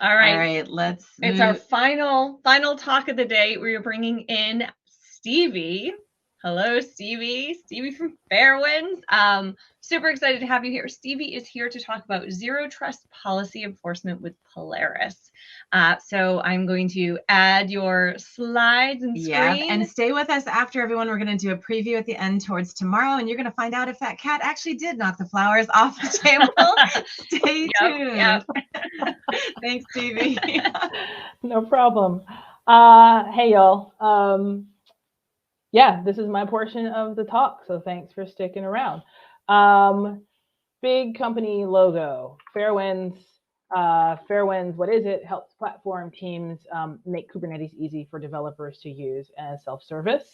All right. All right, let's It's our final talk of the day. We're bringing in Stevie. Hello, Stevie. Stevie from Fairwinds. Super excited to have you here. Stevie is here to talk about zero trust policy enforcement with Polaris. So I'm going to add your slides and screen. And stay with us after, everyone. We're going to do a preview at the end towards tomorrow, and you're going to find out if that cat actually did knock the flowers off the table. Stay tuned. Yep. Thanks, Stevie. No problem. Hey, y'all. Yeah, this is my portion of the talk, so thanks for sticking around. Big company logo, Fairwinds. Fairwinds, what is it? Helps platform teams make Kubernetes easy for developers to use as self-service.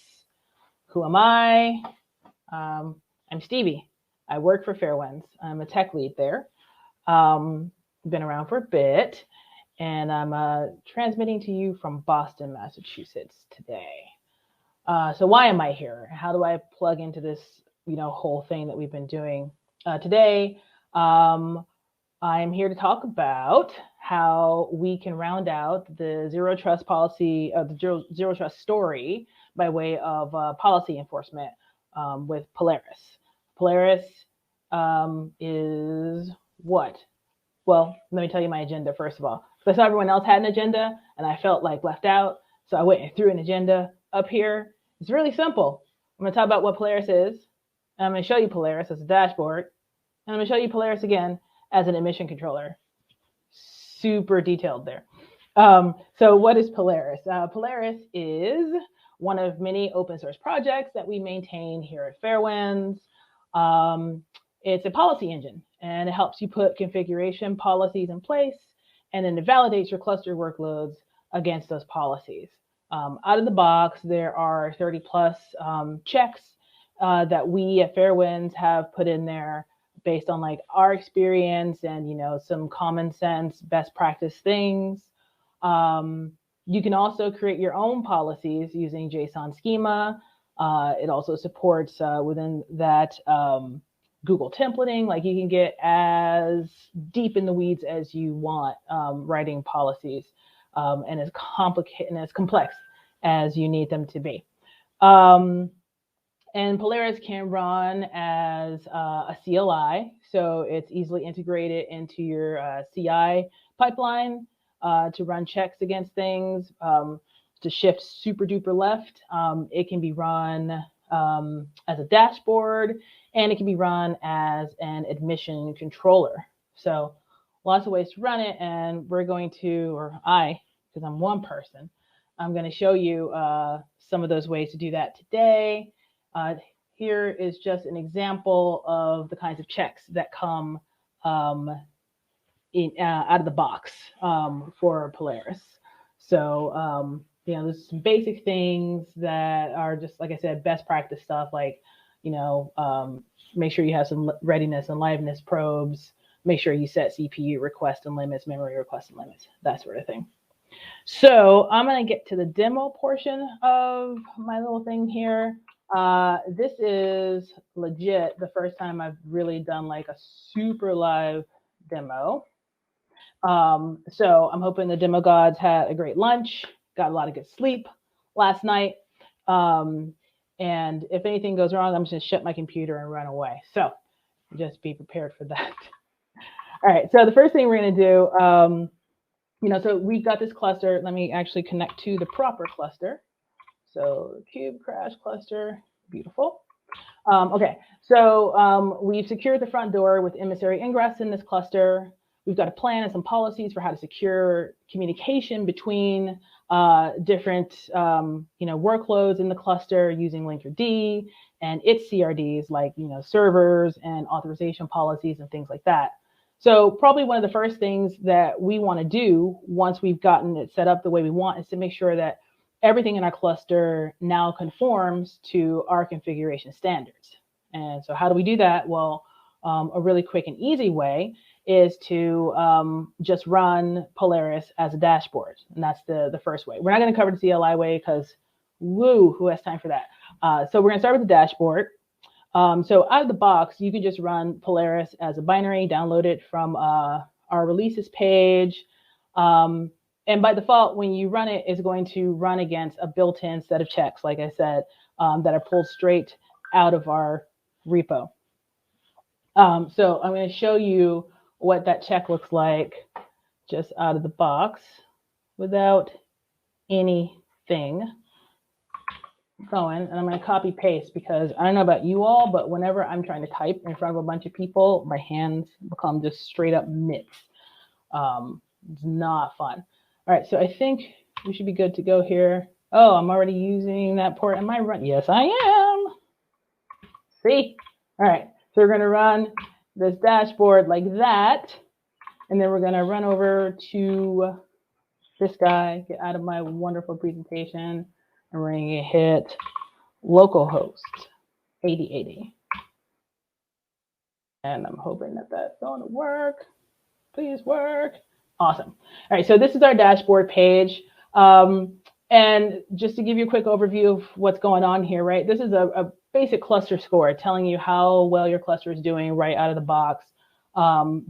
Who am I? I'm Stevie. I work for Fairwinds. I'm a tech lead there. Been around for a bit, and I'm transmitting to you from Boston, Massachusetts today. So why am I here? How do I plug into this, whole thing that we've been doing today? I'm here to talk about how we can round out the zero trust policy, the zero trust story by way of policy enforcement with Polaris. Polaris is what? Well, let me tell you my agenda first of all. So I saw everyone else had an agenda and I felt like left out. So I went and threw an agenda up here. It's really simple. I'm going to talk about what Polaris is. And I'm going to show you Polaris as a dashboard. And I'm going to show you Polaris again as an admission controller. Super detailed there. So what is Polaris? Polaris is one of many open source projects that we maintain here at Fairwinds. It's a policy engine, and it helps you put configuration policies in place, and then it validates your cluster workloads against those policies. Out of the box, there are 30 plus checks that we at Fairwinds have put in there based on like our experience and, some common sense, best practice things. You can also create your own policies using JSON Schema. It also supports within that Google templating. Like you can get as deep in the weeds as you want writing policies, and as complicated and as complex as you need them to be. And Polaris can run as a CLI, so it's easily integrated into your CI pipeline to run checks against things. To shift super duper left, it can be run as a dashboard, and it can be run as an admission controller. So lots of ways to run it, and we're going to, or I, because I'm one person, I'm going to show you some of those ways to do that today. Here is just an example of the kinds of checks that come out of the box for Polaris. So, there's some basic things that are just, like I said, best practice stuff, like, make sure you have some readiness and liveness probes, make sure you set CPU requests and limits, memory requests and limits, that sort of thing. So I'm going to get to the demo portion of my little thing here. This is legit the first time I've really done like a super live demo. So I'm hoping the demo gods had a great lunch, got a lot of good sleep last night. And if anything goes wrong, I'm just going to shut my computer and run away. So just be prepared for that. All right, so the first thing we're going to do, so we've got this cluster. Let me actually connect to the proper cluster. So cube crash cluster, beautiful. Okay, so we've secured the front door with Emissary-ingress in this cluster. We've got a plan and some policies for how to secure communication between different workloads in the cluster using Linkerd and its CRDs, like servers and authorization policies and things like that. So probably one of the first things that we want to do once we've gotten it set up the way we want is to make sure that everything in our cluster now conforms to our configuration standards. And so how do we do that? Well, a really quick and easy way is to just run Polaris as a dashboard. And that's the first way. We're not going to cover the CLI way because, woo, who has time for that? So we're going to start with the dashboard. So out of the box, you can just run Polaris as a binary, download it from our releases page. And by default, when you run it, it's going to run against a built-in set of checks, like I said, that are pulled straight out of our repo. So I'm going to show you what that check looks like just out of the box without anything going. And I'm going to copy paste because I don't know about you all, but whenever I'm trying to type in front of a bunch of people, my hands become just straight up mitts. It's not fun. All right, so I think we should be good to go here. Oh, I'm already using that port. Am I run? Yes, I am. See? All right, so we're going to run this dashboard like that. And then we're going to run over to this guy, get out of my wonderful presentation, and we're going to hit localhost 8080. And I'm hoping that that's going to work. Please work. Awesome. All right, so this is our dashboard page. And just to give you a quick overview of what's going on here, right? This is a basic cluster score telling you how well your cluster is doing right out of the box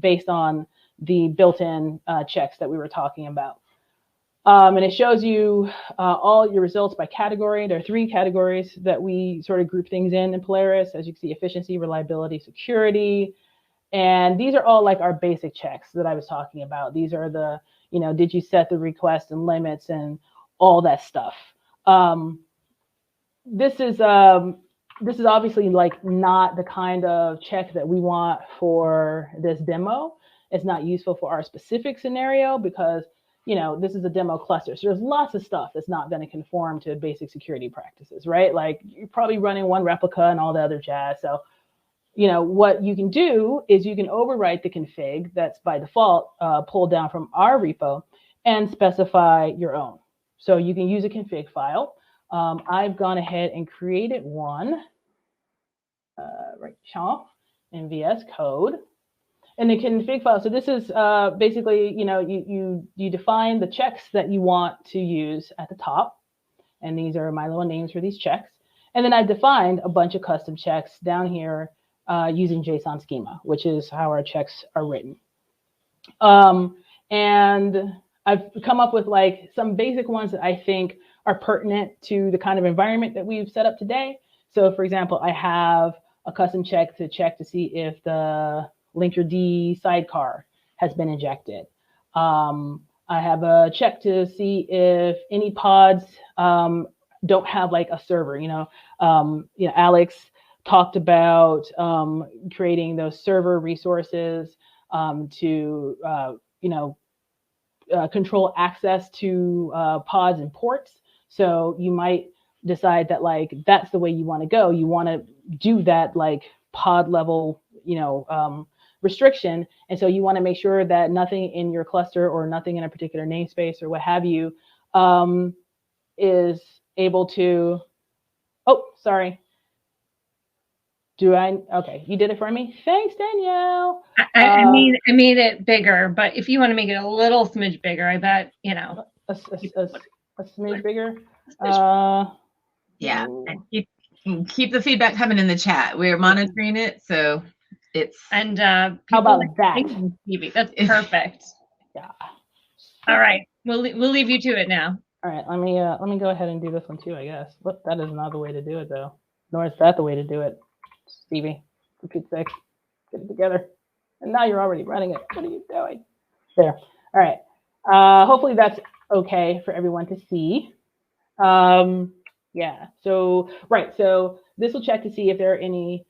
based on the built-in checks that we were talking about. And it shows you all your results by category. There are 3 categories that we sort of group things in Polaris. As you can see, efficiency, reliability, security. And these are all like our basic checks that I was talking about. These are the, you know, did you set the request and limits and all that stuff. This is obviously like not the kind of check that we want for this demo. It's not useful for our specific scenario because, you know, this is a demo cluster. So there's lots of stuff that's not going to conform to basic security practices, right? Like you're probably running one replica and all the other jazz. So, you know, what you can do is you can overwrite the config that's by default pulled down from our repo and specify your own. So you can use a config file. I've gone ahead and created one, right, chomp in VS Code. And the config file, so this is basically, you know, you define the checks that you want to use at the top. And these are my little names for these checks. And then I've defined a bunch of custom checks down here using JSON Schema, which is how our checks are written. And I've come up with like some basic ones that I think are pertinent to the kind of environment that we've set up today. So for example, I have a custom check to see if the Linkerd sidecar has been injected. I have a check to see if any pods don't have like a server. You know, Alex talked about creating those server resources to control access to pods and ports. So you might decide that like that's the way you want to go. You want to do that like pod level, restriction. And so you want to make sure that nothing in your cluster or nothing in a particular namespace or what have you is able to, oh, sorry. Okay, you did it for me. Thanks, Danielle. I made it bigger, but if you want to make it a little smidge bigger, I bet, you know. A smidge bigger. Yeah, and keep the feedback coming in the chat. We're monitoring it, so it's. And how about that? Stevie, that's perfect. Yeah. All right, we'll leave you to it now. All right, let me go ahead and do this one too, I guess. But that is not the way to do it, though. Nor is that the way to do it. Stevie, for Pete's sake, get it together. And now you're already running it. What are you doing? There. All right. Hopefully that's okay for everyone to see. Yeah. So, right. So this will check to see if there are any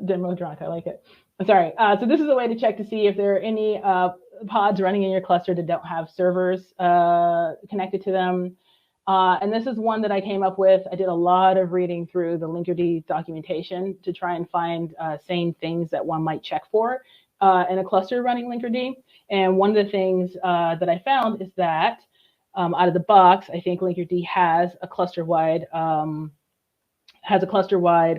demo drunk. I like it. I'm sorry. So this is a way to check to see if there are any pods running in your cluster that don't have servers connected to them. And this is one that I came up with. I did a lot of reading through the Linkerd documentation to try and find same things that one might check for in a cluster running Linkerd. And one of the things that I found is that out of the box, I think Linkerd has a cluster-wide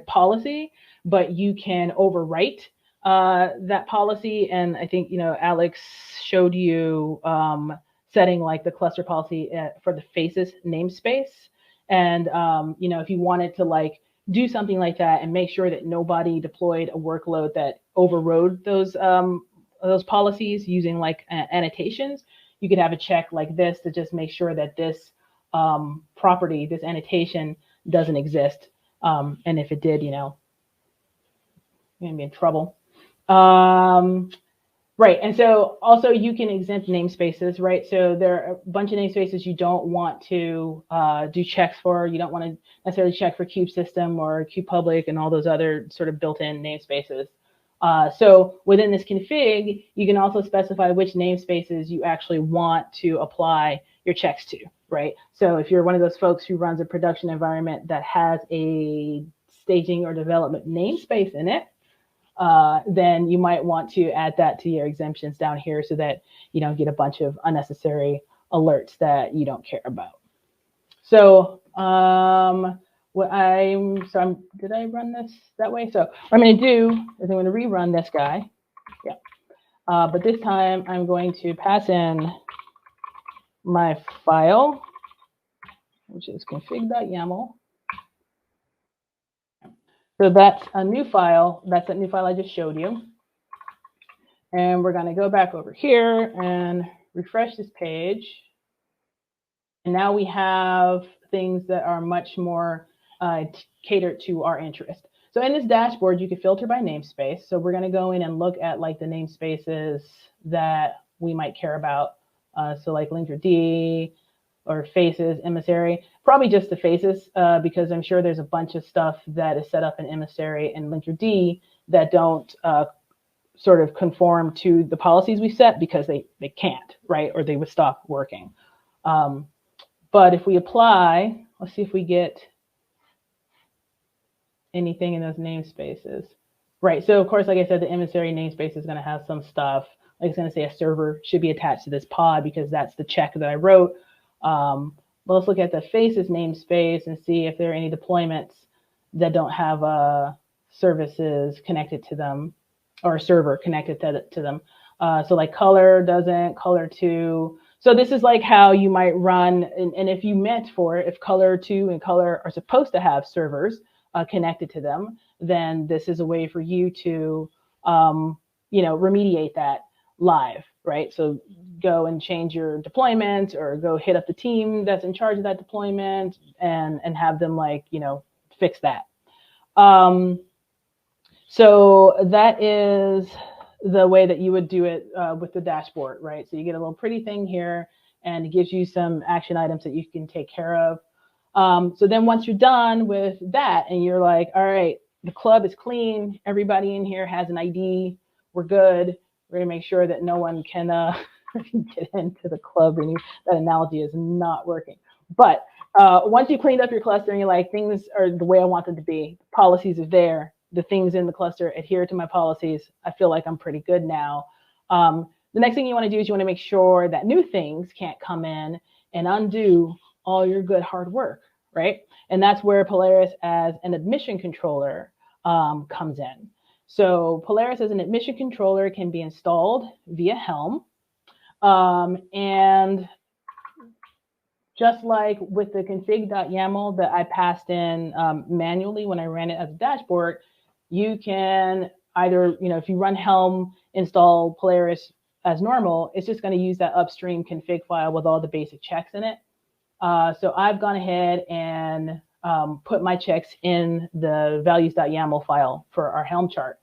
policy, but you can overwrite that policy. And I think Alex showed you setting like the cluster policy for the faces namespace. And, if you wanted to like do something like that and make sure that nobody deployed a workload that overrode those those policies using like annotations, you could have a check like this to just make sure that this property, this annotation doesn't exist. And if it did, you know, you're gonna be in trouble. Right, and so also you can exempt namespaces, right? So there are a bunch of namespaces you don't want to do checks for. You don't want to necessarily check for kube system or kube public and all those other sort of built-in namespaces. So within this config, you can also specify which namespaces you actually want to apply your checks to, right? So if you're one of those folks who runs a production environment that has a staging or development namespace in it, then you might want to add that to your exemptions down here so that you don't get a bunch of unnecessary alerts that you don't care about. So did I run this that way? So what I'm going to do is I'm going to rerun this guy. Yeah. But this time I'm going to pass in my file, which is config.yaml. So that's a new file. That's that new file I just showed you. And we're going to go back over here and refresh this page. And now we have things that are much more catered to our interest. So in this dashboard, you can filter by namespace. So we're going to go in and look at like the namespaces that we might care about. So like Linkerd or faces, emissary, probably just the faces, because I'm sure there's a bunch of stuff that is set up in emissary and Linkerd that don't sort of conform to the policies we set because they can't, right? Or they would stop working. But if we apply, let's see if we get anything in those namespaces. Right, so of course, like I said, the emissary namespace is gonna have some stuff. Like it's gonna say a server should be attached to this pod because that's the check that I wrote. But let's look at the faces namespace and see if there are any deployments that don't have services connected to them or a server connected to them. So like color doesn't, color2. So this is like how you might run, and if you meant for it, if color2 and color are supposed to have servers connected to them, then this is a way for you to, you know, remediate that live, right? So go and change your deployment or go hit up the team that's in charge of that deployment and have them like, you know, fix that. So that is the way that you would do it with the dashboard, right? So you get a little pretty thing here and it gives you some action items that you can take care of. So then once you're done with that and you're like, all right, the club is clean, everybody in here has an ID, we're good, we're gonna make sure that no one can get into the club. That analogy is not working. But once you cleaned up your cluster and you're like, things are the way I want them to be, policies are there, the things in the cluster adhere to my policies, I feel like I'm pretty good now. The next thing you want to do is you want to make sure that new things can't come in and undo all your good hard work, right? And that's where Polaris as an admission controller comes in. So Polaris as an admission controller can be installed via Helm. And just like with the config.yaml that I passed in manually when I ran it as a dashboard, you can either, you know, if you run Helm, install Polaris as normal, it's just going to use that upstream config file with all the basic checks in it. So I've gone ahead and put my checks in the values.yaml file for our Helm chart.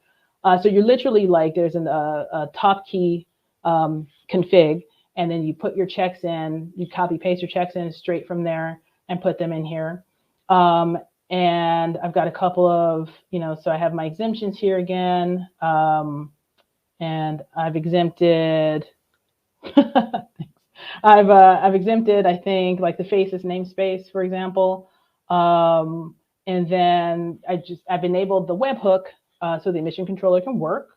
So you're literally like, there's a top key config, and then you put your checks in, you copy paste your checks in straight from there and put them in here. And I've got a couple of, you know, so I have my exemptions here again. And I've exempted, I've exempted, I think, like the faces namespace, for example. And then I've enabled the webhook so the admission controller can work.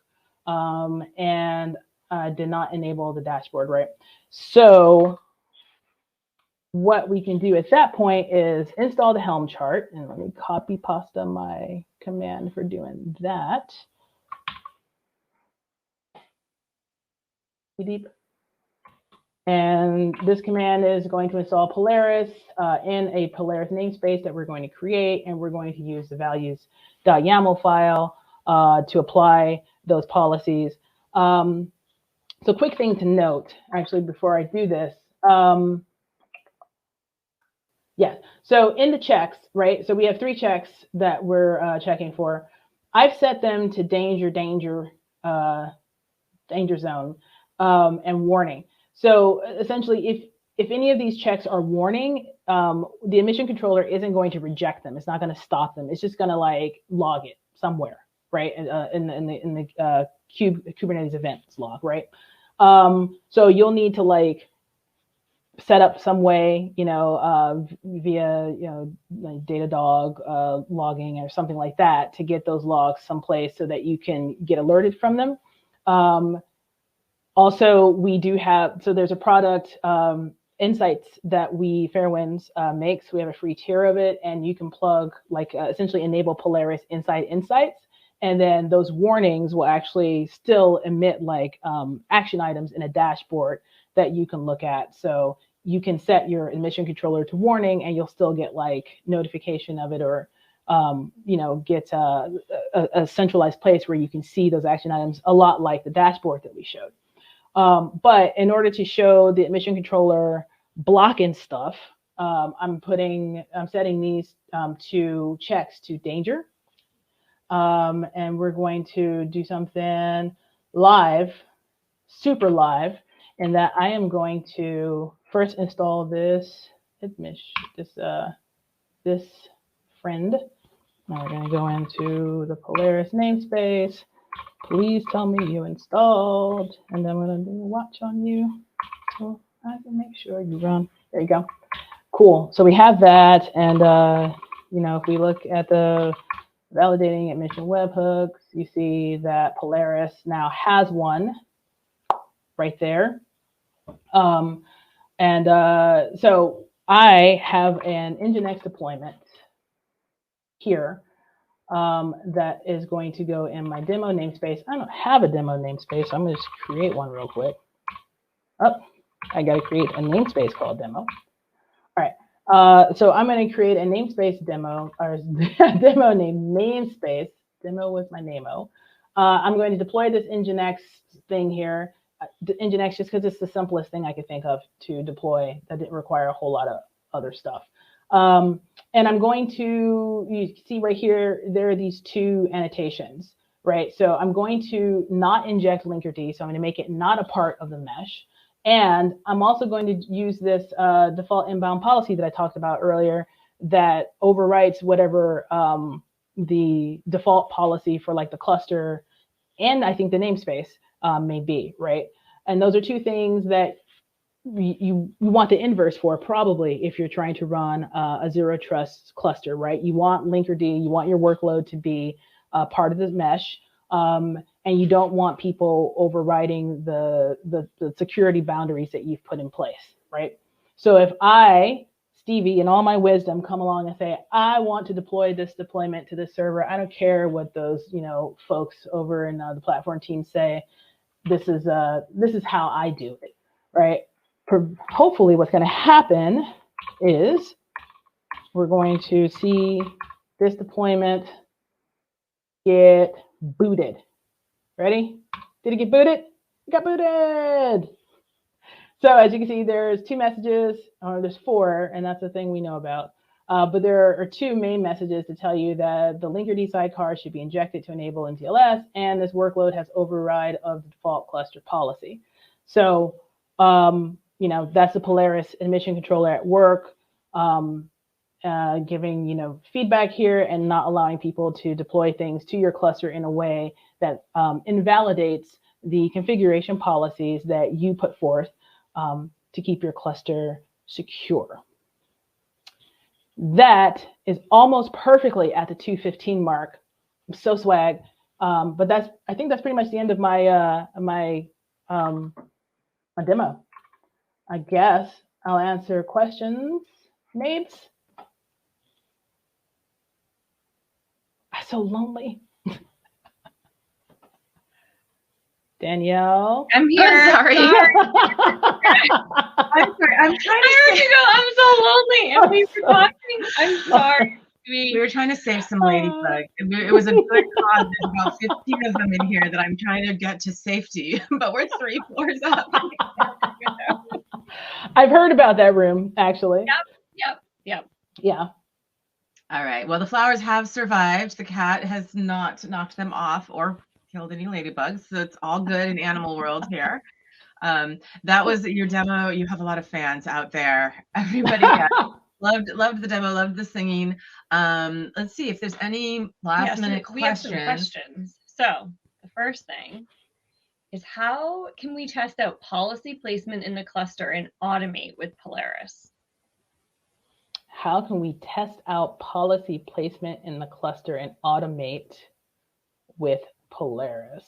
And I did not enable the dashboard, right? So what we can do at that point is install the Helm chart. And let me copy pasta my command for doing that. Deep. And this command is going to install Polaris in a Polaris namespace that we're going to create, and we're going to use the values.yaml file to apply those policies. So quick thing to note, actually, before I do this. Yeah, so in the checks, right? So we have 3 checks that we're checking for. I've set them to danger zone, and warning. So essentially, if any of these checks are warning, the emission controller isn't going to reject them. It's not going to stop them. It's just going to like log it somewhere, right? In the Kubernetes events log, right? So you'll need to like set up some way, via, like Datadog logging or something like that to get those logs someplace so that you can get alerted from them. Also, we do have, so there's a product, Insights, that Fairwinds makes. We have a free tier of it, and you can plug, like, essentially enable Polaris inside Insights. And then those warnings will actually still emit like action items in a dashboard that you can look at. So you can set your emission controller to warning, and you'll still get like notification of it, or get a centralized place where you can see those action items, a lot like the dashboard that we showed. But in order to show the emission controller blocking stuff, I'm setting these 2 checks to danger. And we're going to do something live, super live, in that I am going to first install this friend. Now we're going to go into the Polaris namespace. Please tell me you installed, and then we're going to do a watch on you so I can make sure you run. There you go. Cool. So we have that, and if we look at the validating emission webhooks, you see that Polaris now has one right there. So I have an Nginx deployment here that is going to go in my demo namespace. I don't have a demo namespace, so I'm going to just create one real quick. I got to create a namespace called demo. All right. So I'm going to create a namespace demo, or demo name namespace. Demo was my name-o. I'm going to deploy this Nginx thing here. Nginx just because it's the simplest thing I could think of to deploy that didn't require a whole lot of other stuff. And I'm going to, you see right here, there are these 2 annotations, right? So I'm going to not inject Linkerd, so I'm going to make it not a part of the mesh. And I'm also going to use this default inbound policy that I talked about earlier that overwrites whatever the default policy for like the cluster and I think the namespace may be, right? And those are 2 things that you want the inverse for, probably, if you're trying to run a zero trust cluster, right? You want Linkerd, you want your workload to be part of the mesh, and you don't want people overriding the security boundaries that you've put in place, right? So if I, Stevie, in all my wisdom, come along and say, I want to deploy this deployment to this server, I don't care what those folks over in the platform team say. This is how I do it, right? Hopefully what's going to happen is we're going to see this deployment get booted. Ready? Did it get booted? It got booted. So as you can see, there's 2 messages, or there's 4, and that's the thing we know about. But there are 2 main messages to tell you that the Linkerd sidecar should be injected to enable MTLS, and this workload has override of the default cluster policy. So, that's the Polaris emission controller at work, giving, feedback here and not allowing people to deploy things to your cluster in a way that invalidates the configuration policies that you put forth to keep your cluster secure. That is almost perfectly at the 2:15 mark. I'm so swag. But I think that's pretty much the end of my my demo. I guess I'll answer questions. Names? I'm so lonely. Danielle? I'm here. I'm sorry. I'm I'm sorry. I'm trying to I heard you go, I'm so lonely. And we were talking. I'm sorry. We were trying to save some ladybugs. It was a good cause. There's about 15 of them in here that I'm trying to get to safety, but we're 3 floors up. I've heard about that room, actually. Yep. Yeah. All right. Well, the flowers have survived. The cat has not knocked them off or killed any ladybugs, so it's all good in animal world here. That was your demo. You have a lot of fans out there. Everybody loved the demo, loved the singing. Let's see if there's any last minute questions. We have some questions. So the first thing is, how can we test out policy placement in the cluster and automate with Polaris? How can we test out policy placement in the cluster and automate with Polaris?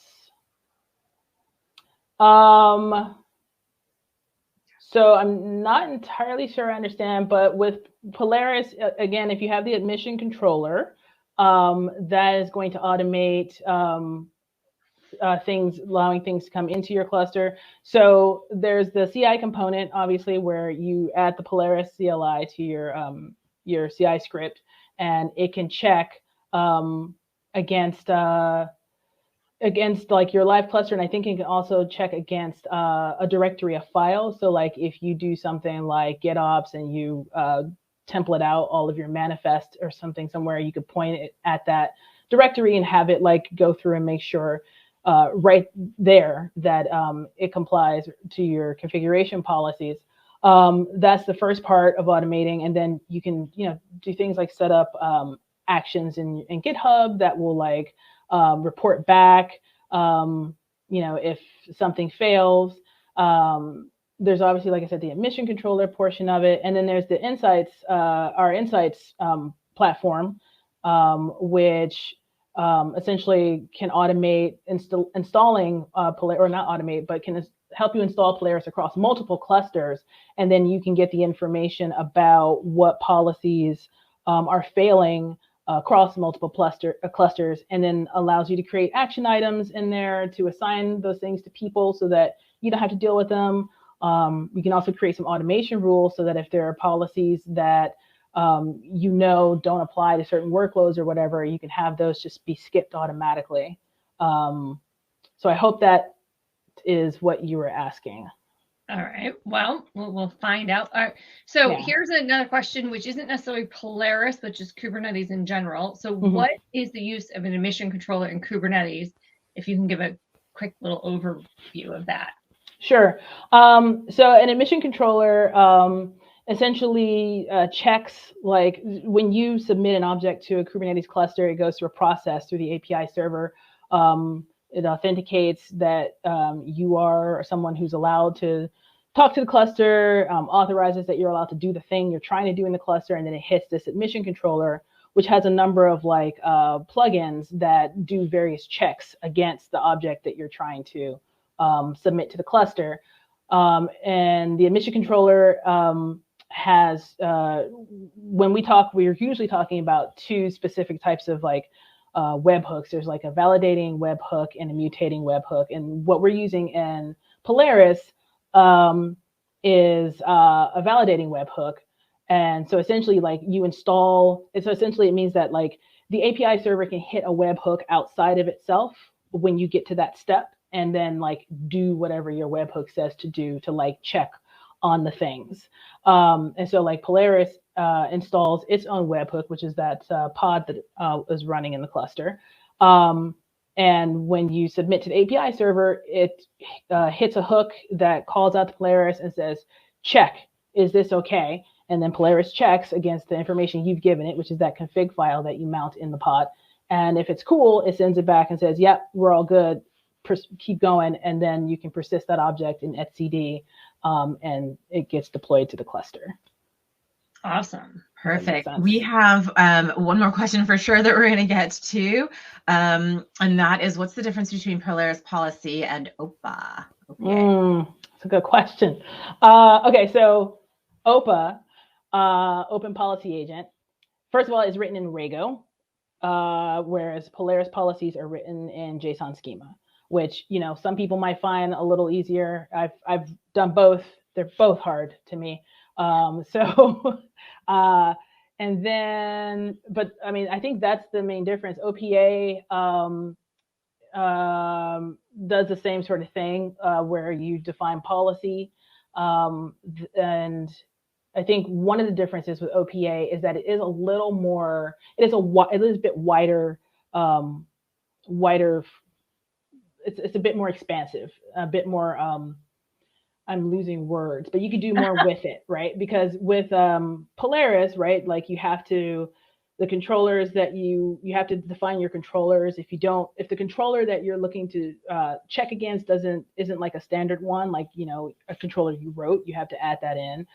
So I'm not entirely sure I understand, but with Polaris, again, if you have the admission controller, that is going to automate things, allowing things to come into your cluster. So there's the CI component, obviously, where you add the Polaris CLI to your CI script, and it can check against like your live cluster, and I think it can also check against a directory of files. So like if you do something like GitOps and you template out all of your manifest or something somewhere, you could point it at that directory and have it like go through and make sure right there that it complies to your configuration policies. That's the first part of automating, and then you can do things like set up actions in GitHub that will like report back, if something fails. There's obviously, like I said, the admission controller portion of it. And then there's the Insights, our Insights platform, which essentially can automate installing Polaris, or not automate, but can help you install Polaris across multiple clusters. And then you can get the information about what policies are failing across multiple clusters, and then allows you to create action items in there to assign those things to people so that you don't have to deal with them. You can also create some automation rules so that if there are policies that don't apply to certain workloads or whatever, you can have those just be skipped automatically. So I hope that is what you were asking. All right. Well, we'll find out. All right. So here's another question, which isn't necessarily Polaris, but just Kubernetes in general. So what is the use of an admission controller in Kubernetes? If you can give a quick little overview of that. Sure. So an admission controller essentially checks, like when you submit an object to a Kubernetes cluster, it goes through a process through the API server. It authenticates that you are someone who's allowed to talk to the cluster, authorizes that you're allowed to do the thing you're trying to do in the cluster, and then it hits this admission controller, which has a number of like plugins that do various checks against the object that you're trying to submit to the cluster. And the admission controller has, when we talk, we're usually talking about two specific types of like webhooks. There's like a validating webhook and a mutating webhook. And what we're using in Polaris is a validating webhook. And so essentially like you install, so essentially it means that like the API server can hit a webhook outside of itself when you get to that step, and then like do whatever your webhook says to do to like check on the things. And so like Polaris installs its own webhook, which is that pod that is running in the cluster. And when you submit to the API server, it hits a hook that calls out to Polaris and says, check, is this okay? And then Polaris checks against the information you've given it, which is that config file that you mount in the pod. And if it's cool, it sends it back and says, yep, we're all good, keep going. And then you can persist that object in etcd, and it gets deployed to the cluster. Awesome. Perfect. We have one more question for sure that we're going to get to, and that is, what's the difference between Polaris policy and OPA? Okay. That's a good question. Okay, so OPA, Open Policy Agent, first of all, is written in Rego, whereas Polaris policies are written in JSON Schema, which some people might find a little easier. I've done both. They're both hard to me. And And then, but I mean, I think that's the main difference. OPA does the same sort of thing where you define policy. And I think one of the differences with OPA is that it is a little more, it is a bit wider, it's a bit more expansive, a bit more, I'm losing words, but you could do more with it, right? Because with Polaris, right, like you have to, the controllers that you have to define your controllers. If the controller that you're looking to check against isn't like a standard one, like, you know, a controller you wrote, you have to add that in.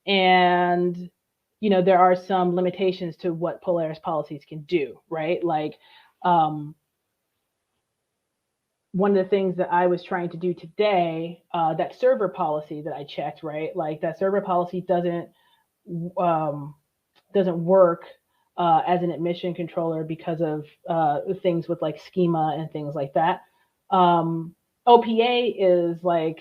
And, you know, there are some limitations to what Polaris policies can do, right? Like, one of the things that I was trying to do today, that server policy that I checked, right? Like that server policy doesn't work as an admission controller because of things with like schema and things like that. OPA is like,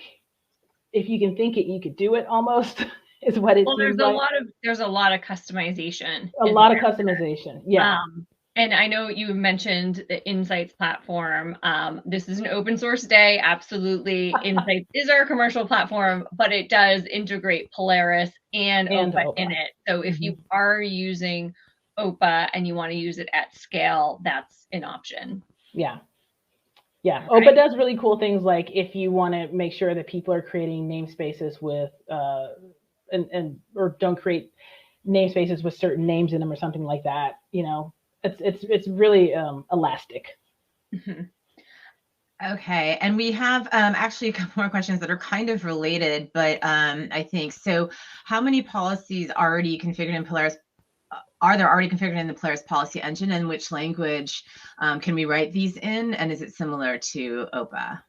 if you can think it, you could do it almost. Is what it seems like. There's a lot of customization. A lot of customization, yeah. And I know you mentioned the Insights platform. This is an open source day. Absolutely. Insights is our commercial platform, but it does integrate Polaris and OPA in it. So if you are using OPA and you want to use it at scale, that's an option. Yeah. Yeah. Right. OPA does really cool things like if you want to make sure that people are creating namespaces with, or don't create namespaces with certain names in them or something like that, you know. It's really elastic. Mm-hmm. Okay, and we have actually a couple more questions that are kind of related, but I think so. How many policies already configured in Polaris? Are there already configured in the Polaris policy engine, and which language can we write these in? And is it similar to OPA?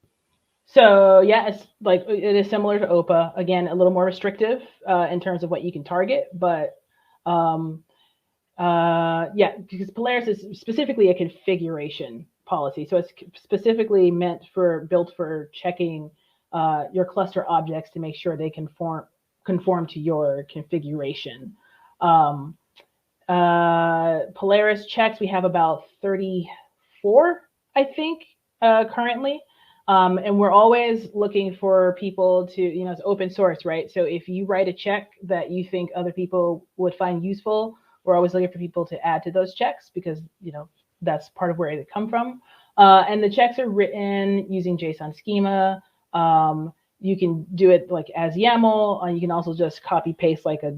So yeah, it is similar to OPA. Again, a little more restrictive in terms of what you can target, but. Yeah, because Polaris is specifically a configuration policy. So it's specifically built for checking your cluster objects to make sure they conform to your configuration. Polaris checks, we have about 34, I think, currently. And we're always looking for people to, you know, it's open source, right? So if you write a check that you think other people would find useful, we're always looking for people to add to those checks because, you know, that's part of where they come from. And the checks are written using JSON Schema. You can do it like as YAML. You can also just copy paste like a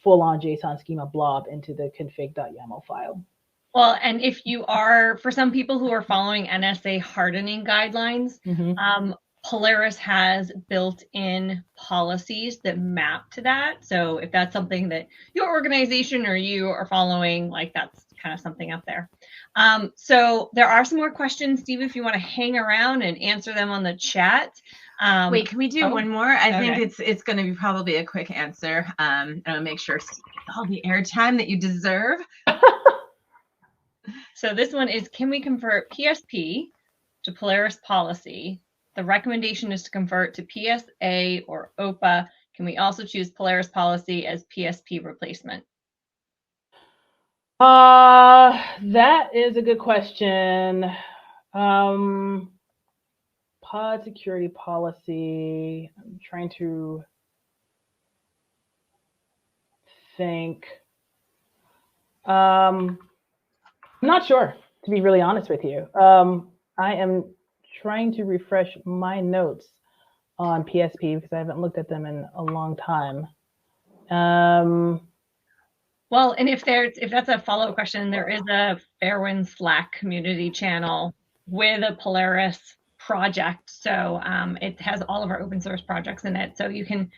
full-on JSON Schema blob into the config.yaml file. Well, and if you are, for some people who are following NSA hardening guidelines, Polaris has built-in policies that map to that. So if that's something that your organization or you are following, like that's kind of something up there. So there are some more questions, Steve, if you want to hang around and answer them on the chat. Wait, can we do one more? I think it's going to be probably a quick answer. And I'll make sure Steve gets all the airtime that you deserve. So this one is, can we convert PSP to Polaris policy? The recommendation is to convert to PSA or OPA. Can we also choose Polaris policy as PSP replacement? That is a good question. Pod security policy. I'm trying to think. I'm not sure, to be really honest with you. I am trying to refresh my notes on PSP because I haven't looked at them in a long time. Well, and if that's a follow-up question, there is a Fairwinds Slack community channel with a Polaris project. So it has all of our open source projects in it. So you can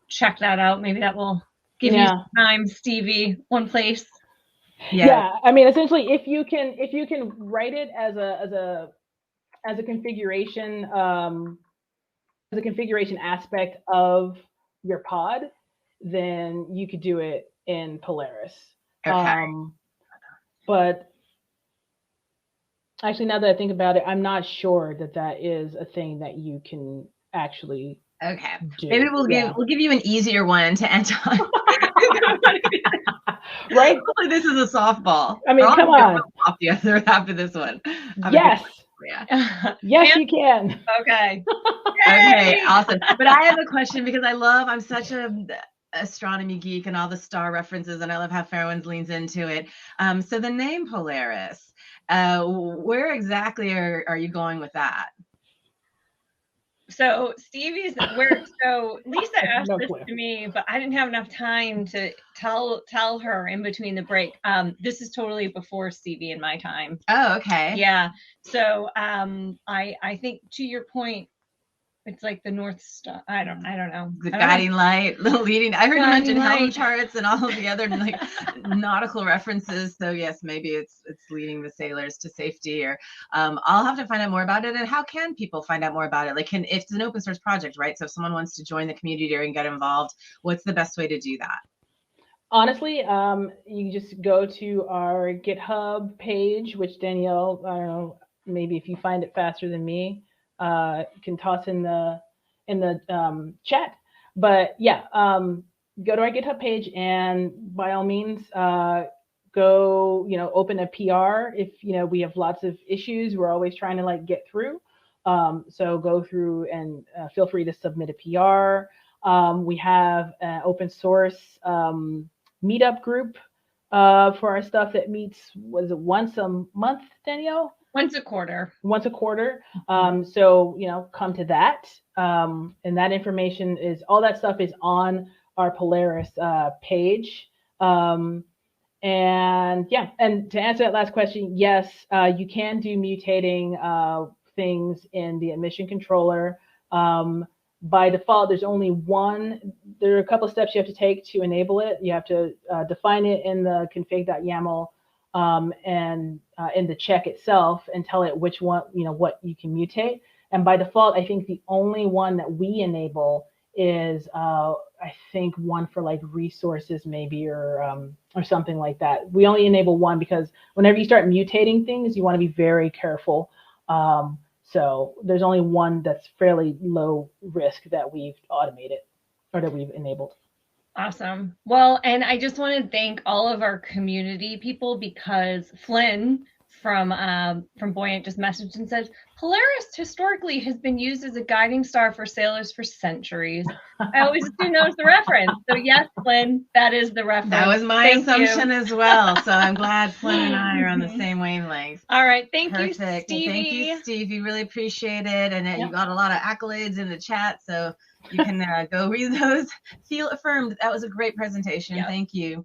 check that out. Maybe that will give you some time, Stevie, one place. Yeah. I mean, essentially, if you can write it as a configuration aspect of your pod, then you could do it in Polaris. Okay. But actually, now that I think about it, I'm not sure that is a thing that you can actually do. Maybe we'll give you an easier one to end on. Right? Hopefully this is a softball. I mean, come on. Off the other after this one. Yes. Yeah. Yes, you can. Okay. Okay, Yay! awesome. But I have a question because I'm such a astronomy geek and all the star references, and I love how Fairwinds leans into it. So the name Polaris, where exactly are you going with that? So Stevie's so Lisa asked No this clue. to me, but I didn't have enough time to tell her in between the break. This is totally before Stevie and my time. Oh, okay. Yeah. So I think to your point, it's like the North Star. I don't know. The guiding light, the leading. I heard you mention Helm charts and all of the other like nautical references. So yes, maybe it's leading the sailors to safety. Or I'll have to find out more about it. And how can people find out more about it? Like, if it's an open source project, right? So if someone wants to join the community and get involved, what's the best way to do that? Honestly, you just go to our GitHub page, which Danielle, I don't know, maybe if you find it faster than me, can toss in the chat. But yeah, go to our GitHub page and by all means, go, open a PR. If, we have lots of issues, we're always trying to like get through. So go through and feel free to submit a PR. We have an open source meetup group for our stuff that meets, was it once a month, Danielle? Once a quarter. Once a quarter. So, come to that. And that information is, all that stuff is on our Polaris page. And yeah, and to answer that last question, yes, you can do mutating things in the admission controller. By default, there's only one. There are a couple of steps you have to take to enable it. You have to define it in the config.yaml and in the check itself and tell it which one, what you can mutate. And by default, I think the only one that we enable is, I think one for like resources maybe, or something like that. We only enable one because whenever you start mutating things, you want to be very careful. So there's only one that's fairly low risk that we've automated or that we've enabled. Awesome. Well, and I just want to thank all of our community people, because Flynn from Buoyant just messaged and said, Polaris historically has been used as a guiding star for sailors for centuries. I always assume that was the reference. So yes, Flynn, that is the reference. That was my assumption as well. So I'm glad Flynn and I are on the same wavelength. All right. Thank Perfect. you, Stevie. Thank you, Stevie. Really appreciate it. And you got a lot of accolades in the chat. So you can go read those. Feel affirmed. That was a great presentation. Thank you.